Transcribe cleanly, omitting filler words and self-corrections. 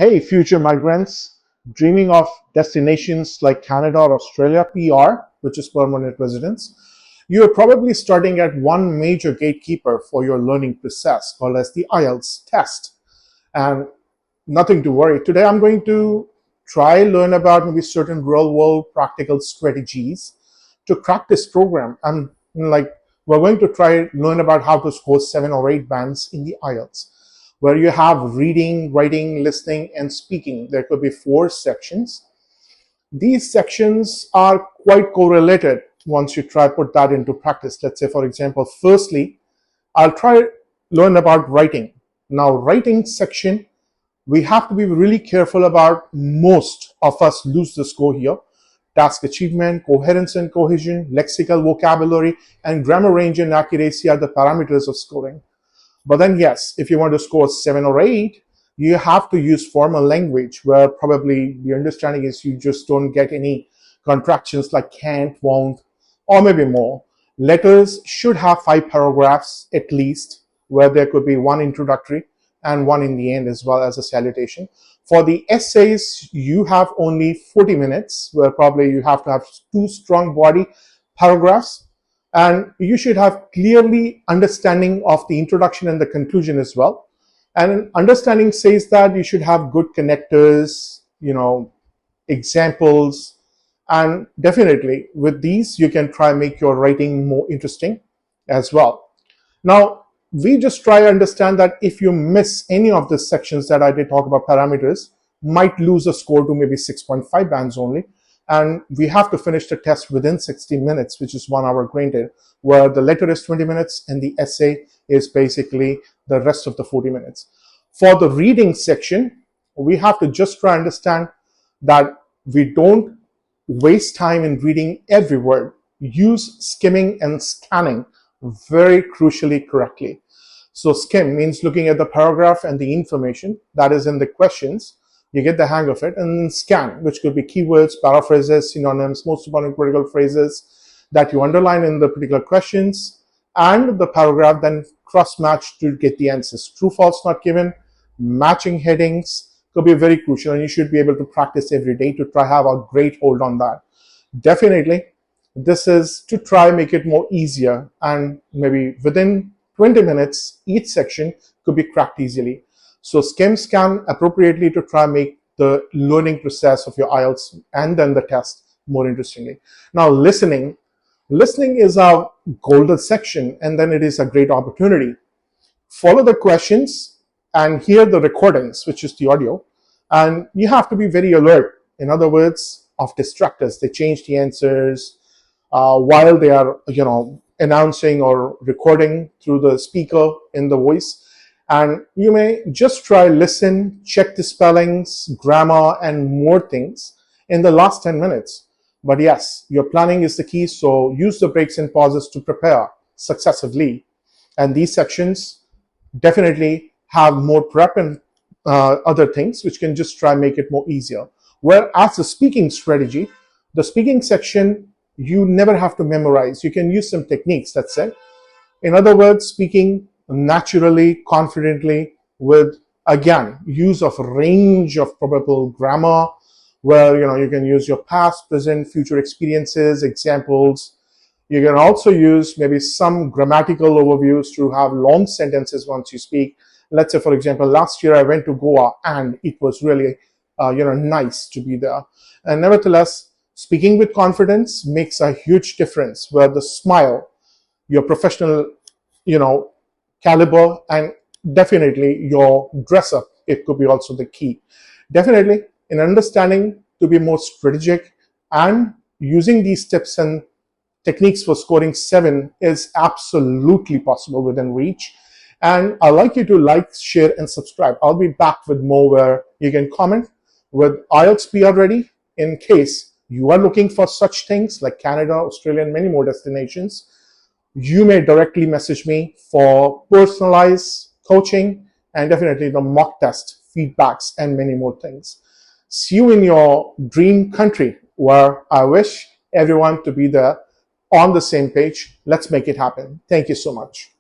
Hey, future migrants dreaming of destinations like Canada or Australia, PR, which is permanent residence, you are probably starting at one major gatekeeper for your learning process called as the IELTS test. And nothing to worry. Today I'm going to learn about maybe certain real world practical strategies to crack this program. And we're going to learn about how to score 7 or 8 bands in the IELTS, where you have reading, writing, listening, and speaking. There could be 4 sections. These sections are quite correlated once you put that into practice. Let's say, for example, firstly, I'll learn about writing. Now, writing section, we have to be really careful about. Most of us lose the score here. Task achievement, coherence and cohesion, lexical vocabulary, and grammar range and accuracy are the parameters of scoring. But then yes, if you want to score 7 or 8, you have to use formal language, where probably the understanding is you just don't get any contractions like can't, won't, or maybe more. Letters should have 5 paragraphs at least, where there could be 1 introductory and 1 in the end as well as a salutation. For the essays, you have only 40 minutes, where probably you have to have 2 strong body paragraphs. And you should have clearly understanding of the introduction and the conclusion as well. And understanding says that you should have good connectors, examples, and definitely with these, you can try make your writing more interesting as well. Now, we just try to understand that if you miss any of the sections that I did talk about parameters, might lose a score to maybe 6.5 bands only. And we have to finish the test within 60 minutes, which is 1 hour granted, where the letter is 20 minutes and the essay is basically the rest of the 40 minutes. For the reading section, we have to just try to understand that we don't waste time in reading every word. Use skimming and scanning very crucially correctly. So skim means looking at the paragraph and the information that is in the questions. You get the hang of it. And scan, which could be keywords, paraphrases, synonyms, most important critical phrases that you underline in the particular questions, and the paragraph then cross-match to get the answers. True, false, not given, matching headings could be very crucial, and you should be able to practice every day to try have a great hold on that. Definitely, this is to try make it more easier, and maybe within 20 minutes, each section could be cracked easily. So skim, scan appropriately to try make the learning process of your IELTS and then the test more interestingly. Now, listening is a golden section, and then it is a great opportunity. Follow the questions and hear the recordings, which is the audio, and you have to be very alert. In other words, of distractors. They change the answers while they are, announcing or recording through the speaker in the voice. And you may just listen, check the spellings, grammar, and more things in the last 10 minutes. But yes, your planning is the key, so use the breaks and pauses to prepare successively. And these sections definitely have more prep and other things, which can just make it more easier. Whereas the speaking strategy, the speaking section, you never have to memorize. You can use some techniques, that's it. In other words, speaking naturally, confidently, with, again, use of range of probable grammar, where you can use your past, present, future experiences, examples. You can also use maybe some grammatical overviews to have long sentences once you speak. Let's say, for example, last year I went to Goa and it was really nice to be there. And nevertheless, speaking with confidence makes a huge difference, where the smile, your professional caliber, and definitely your dress up, it could be also the key. Definitely in understanding to be more strategic, and using these tips and techniques for scoring 7 is absolutely possible within reach. And I'd like you to like, share, and subscribe. I'll be back with more, where you can comment with IELTS PR ready in case you are looking for such things like Canada, Australia, and many more destinations. You may directly message me for personalized coaching and definitely the mock test, feedbacks, and many more things. See you in your dream country, where I wish everyone to be there on the same page. Let's make it happen. Thank you so much.